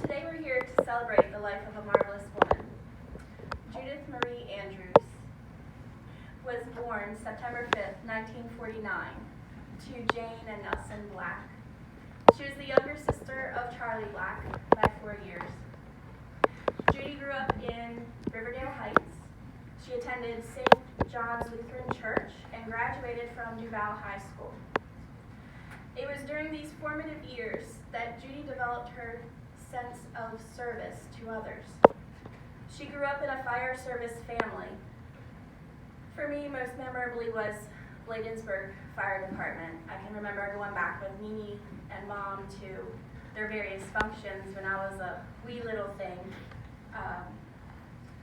Today we're here to celebrate the life of a marvelous woman. Judith Marie Andrews was born September 5th, 1949, to Jane and Nelson Black. She was the younger sister of Charlie Black by 4 years. Judi grew up in Riverdale Heights. She attended St. John's Lutheran Church and graduated from Duval High School. It was during these formative years that Judi developed her sense of service to others. She grew up in a fire service family. For me, most memorably was Bladensburg Fire Department. I can remember going back with Mimi and Mom to their various functions when I was a wee little thing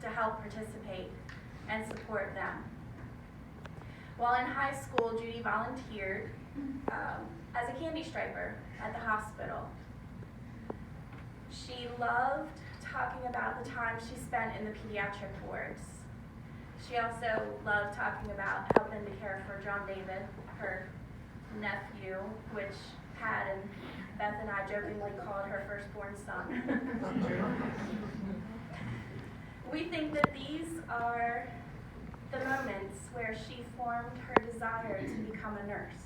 to help participate and support them. While in high school, Judi volunteered as a candy striper at the hospital. She loved talking about the time she spent in the pediatric wards. She also loved talking about helping to care for John David, her nephew, which Pat and Beth and I jokingly called her firstborn son. We think that these are the moments where she formed her desire to become a nurse.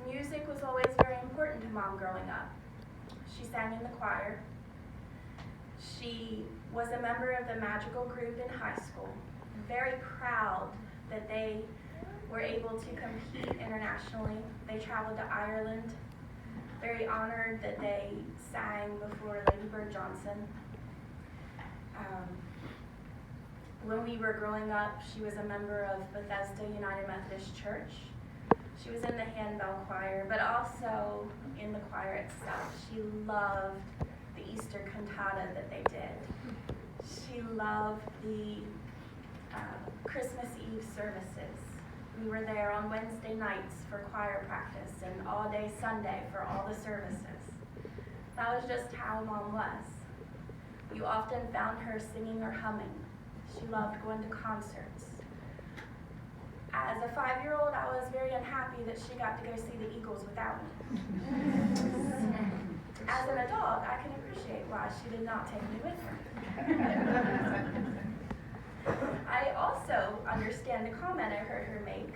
Music was always very important to Mom growing up. She sang in the choir. She was a member of the magical group in high school. Very proud that they were able to compete internationally. They traveled to Ireland. Very honored that they sang before Lady Bird Johnson. When we were growing up, she was a member of Bethesda United Methodist Church. She was in the handbell choir, but also in the choir itself. She loved the Easter cantata that they did. She loved the Christmas Eve services. We were there on Wednesday nights for choir practice and all day Sunday for all the services. That was just how Mom was. You often found her singing or humming. She loved going to concerts. As a 5-year-old, I was very unhappy that she got to go see the Eagles without me. As an adult, I can appreciate why she did not take me with her. I also understand the comment I heard her make.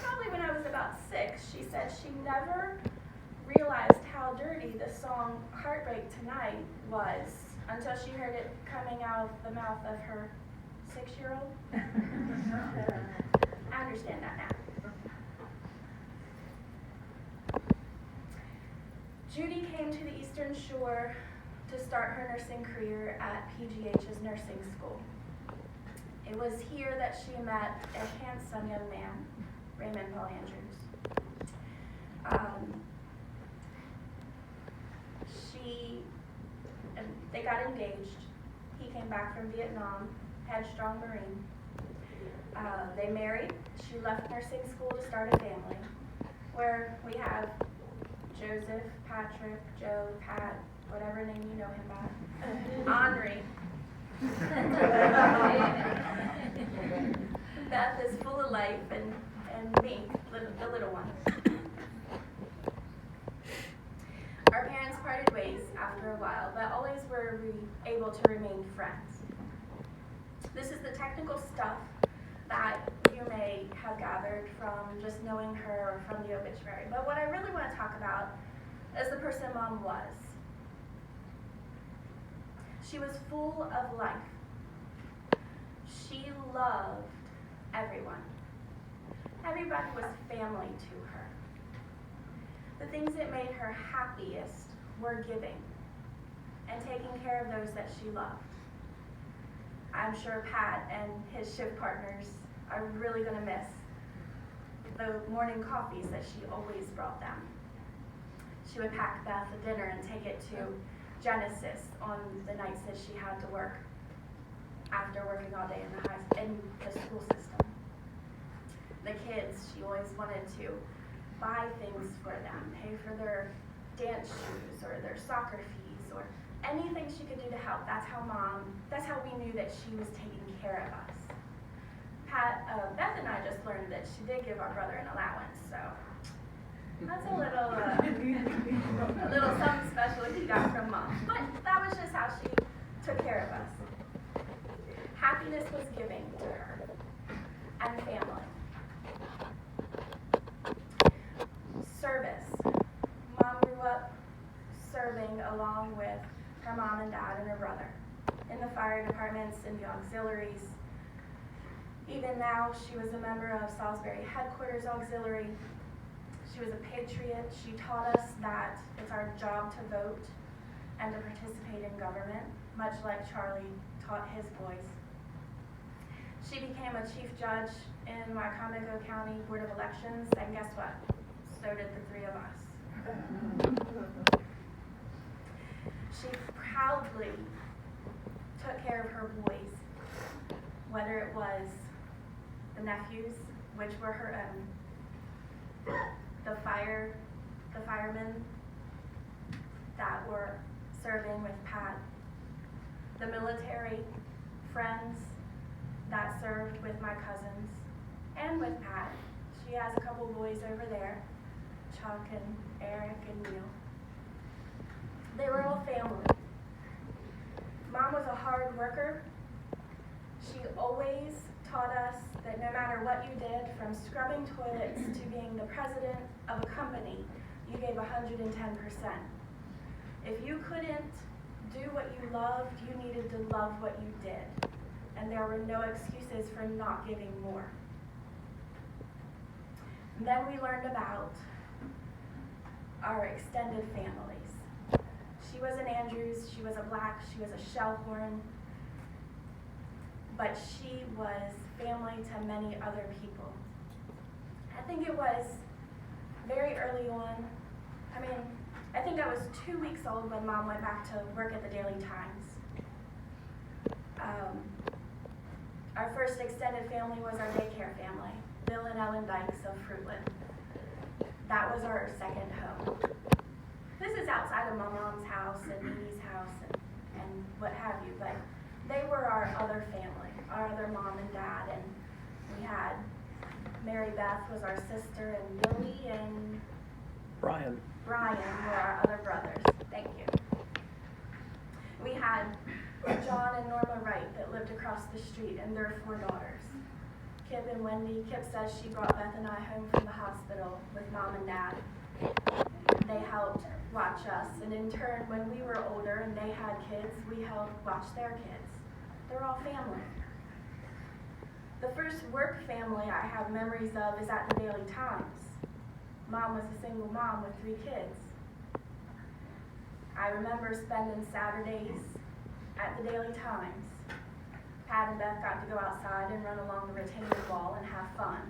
Probably when I was about 6, she said she never realized how dirty the song Heartbreak Tonight was until she heard it coming out of the mouth of her 6-year-old. I understand that now. Judi came to the Eastern Shore to start her nursing career at PGH's nursing school. It was here that she met a handsome young man, Raymond Paul Andrews. They got engaged. He came back from Vietnam, headstrong Marine. They married. She left nursing school to start a family, where we have Joseph, Patrick, Joe, Pat, whatever name you know him by, Henri. Beth is full of life, and me, the little one. Our parents parted ways after a while, but always were we able to remain friends. This is the technical stuff that you may have gathered from just knowing her or from the obituary. But what I really want to talk about is the person Mom was. She was full of life. She loved everyone. Everybody was family to her. The things that made her happiest were giving and taking care of those that she loved. I'm sure Pat and his shift partners are really going to miss the morning coffees that she always brought them. She would pack Beth a dinner and take it to Genesis on the nights that she had to work after working all day in the school system. The kids, she always wanted to buy things for them, pay for their dance shoes or their soccer fees or anything she could do to help. That's how we knew that she was taking care of us. Beth she did give our brother an allowance, so that's a little something special he got from Mom. But that was just how she took care of us. Happiness was giving to her and family. Service. Mom grew up serving along with her mom and dad and her brother in the fire departments, in the auxiliaries. Even now, she was a member of Salisbury Headquarters Auxiliary. She was a patriot. She taught us that it's our job to vote and to participate in government, much like Charlie taught his boys. She became a chief judge in Wycomico County Board of Elections, and guess what? So did the three of us. She proudly took care of her boys, whether it was the nephews, which were her own, the firemen that were serving with Pat, the military friends that served with my cousins, and with Pat. She has a couple boys over there, Chuck and Eric and Neil. They were all family. Mom was a hard worker. She always taught us that no matter what you did, from scrubbing toilets to being the president of a company, you gave 110%. If you couldn't do what you loved, you needed to love what you did. And there were no excuses for not giving more. And then we learned about our extended families. She was an Andrews, she was a Black, she was a Shellhorn, but she was family to many other people. I think it was very early on. I think I was 2 weeks old when Mom went back to work at the Daily Times. Our first extended family was our daycare family, Bill and Ellen Dykes of Fruitland. That was our second home. This is outside of my mom's house and Mimi's house and what have you, but they were our other family, our other mom and dad, and we had Mary Beth was our sister, and Billy and Brian were our other brothers. Thank you. We had John and Norma Wright that lived across the street, and their 4 daughters. Kip and Wendy. Kip says she brought Beth and I home from the hospital with Mom and Dad. They helped watch us, and in turn, when we were older and they had kids, we helped watch their kids. They're all family. The first work family I have memories of is at the Daily Times. Mom was a single mom with 3 kids. I remember spending Saturdays at the Daily Times. Pat and Beth got to go outside and run along the retaining wall and have fun.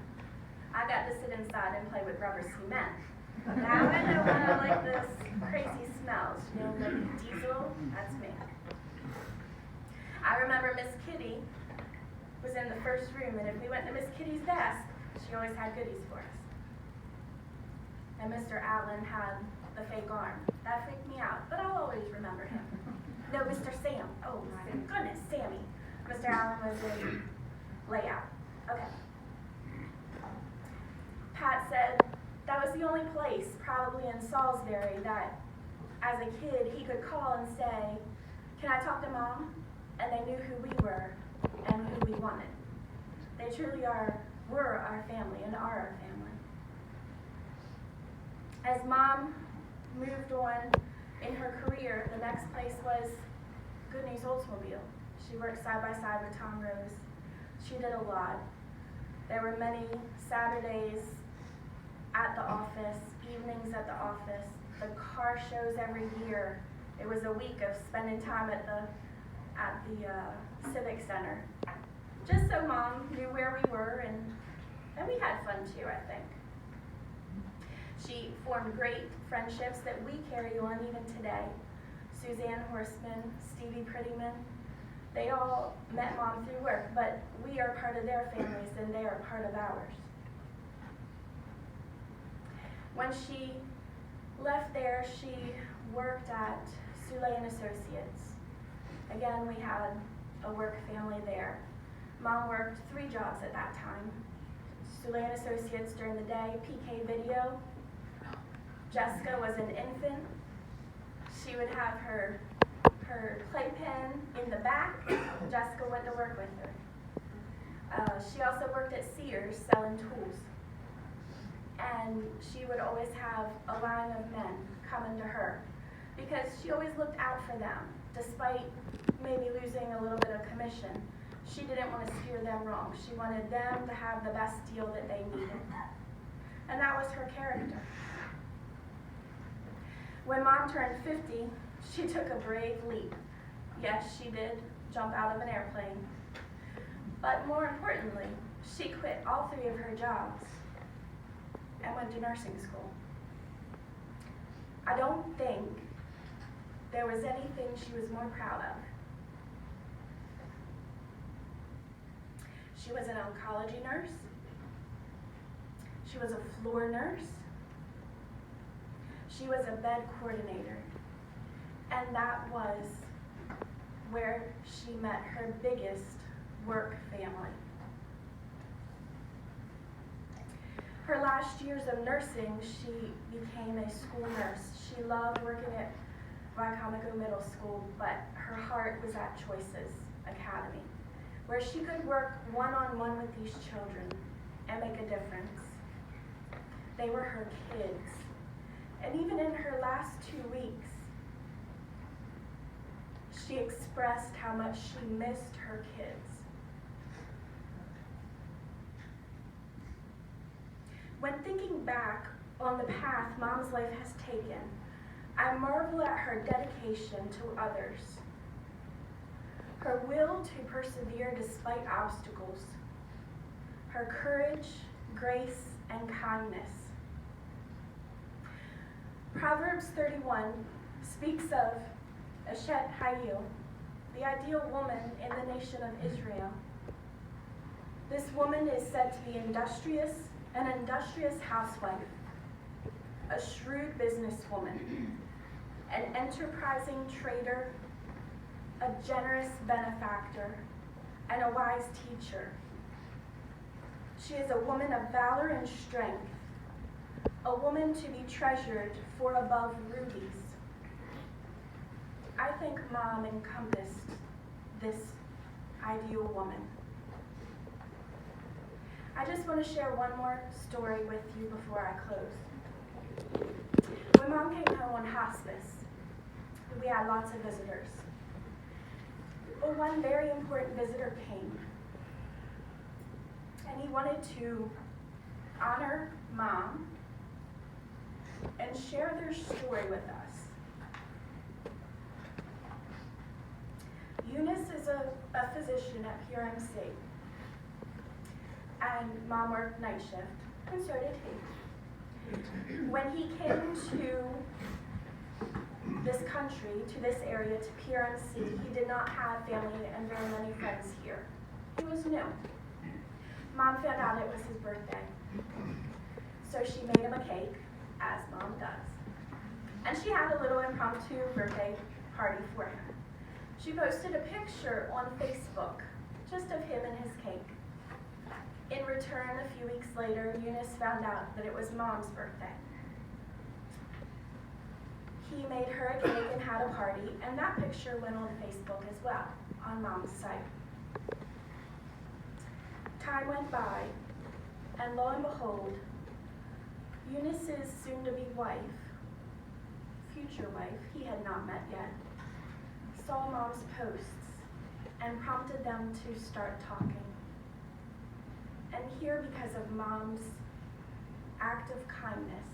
I got to sit inside and play with rubber cement. Now I know when I like this crazy smells, like diesel, that's me. I remember Miss Kitty was in the first room, and if we went to Miss Kitty's desk, she always had goodies for us. And Mr. Allen had the fake arm. That freaked me out, but I'll always remember him. No, Mr. Sam. Oh, my goodness, Sammy. Mr. Allen was in layout. Okay. Pat said that was the only place, probably in Salisbury, that as a kid he could call and say, "Can I talk to Mom?" And they knew who we were and who we wanted. They truly were our family and are our family. As Mom moved on in her career, the next place was Good News Oldsmobile. She worked side by side with Tom Rose. She did a lot. There were many Saturdays at the office, evenings at the office, the car shows every year. It was a week of spending time at the Civic Center. Just so Mom knew where we were, and we had fun too, I think. She formed great friendships that we carry on even today. Suzanne Horseman, Stevie Prettyman, they all met Mom through work, but we are part of their families and they are part of ours. When she left there, she worked at Soule and Associates. Again, we had a work family there. Mom worked 3 jobs at that time. Soulaine Associates during the day, PK video. Jessica was an infant. She would have her playpen in the back. Jessica went to work with her. She also worked at Sears selling tools. And she would always have a line of men coming to her because she always looked out for them. Despite maybe losing a little bit of commission, she didn't want to steer them wrong. She wanted them to have the best deal that they needed. And that was her character. When Mom turned 50, she took a brave leap. Yes, she did jump out of an airplane. But more importantly, she quit all 3 of her jobs and went to nursing school. I don't think there was anything she was more proud of. She was an oncology nurse. She was a floor nurse. She was a bed coordinator. And that was where she met her biggest work family. Her last years of nursing, she became a school nurse. She loved working at Wycomico Middle School, but her heart was at Choices Academy, where she could work one-on-one with these children and make a difference. They were her kids. And even in her last 2 weeks, she expressed how much she missed her kids. When thinking back on the path Mom's life has taken, I marvel at her dedication to others, her will to persevere despite obstacles, her courage, grace, and kindness. Proverbs 31 speaks of Eshet Hayil, the ideal woman in the nation of Israel. This woman is said to be an industrious housewife, a shrewd businesswoman, an enterprising trader, a generous benefactor, and a wise teacher. She is a woman of valor and strength, a woman to be treasured for above rubies. I think Mom encompassed this ideal woman. I just want to share one more story with you before I close. When Mom came home on hospice, we had lots of visitors. But one very important visitor came, and he wanted to honor Mom and share their story with us. Eunice is a physician at PRMC, and Mom worked night shift, and so did he. When he came to this country, to this area, to PRMC, he did not have family and very many friends here. He was new. Mom found out it was his birthday, so she made him a cake, as Mom does. And she had a little impromptu birthday party for him. She posted a picture on Facebook, just of him and his cake. In return, a few weeks later, Eunice found out that it was Mom's birthday. He made her a cake and had a party, and that picture went on Facebook as well, on Mom's site. Time went by, and lo and behold, Eunice's soon-to-be wife, future wife, he had not met yet, saw Mom's posts and prompted them to start talking. And here, because of Mom's act of kindness,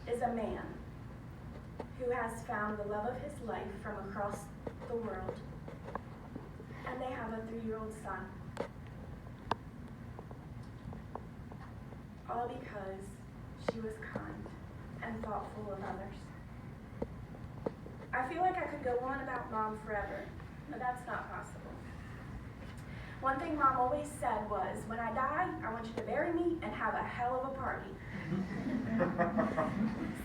is a man who has found the love of his life from across the world, and they have a 3-year-old son. All because she was kind and thoughtful of others. I feel like I could go on about Mom forever, but that's not possible. One thing Mom always said was, when I die, I want you to bury me and have a hell of a party.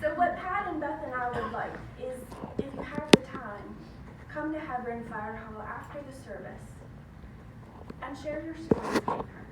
So what Pat and Beth and I would like is, if you have the time, come to Hebron Fire Hall after the service and share your stories with her.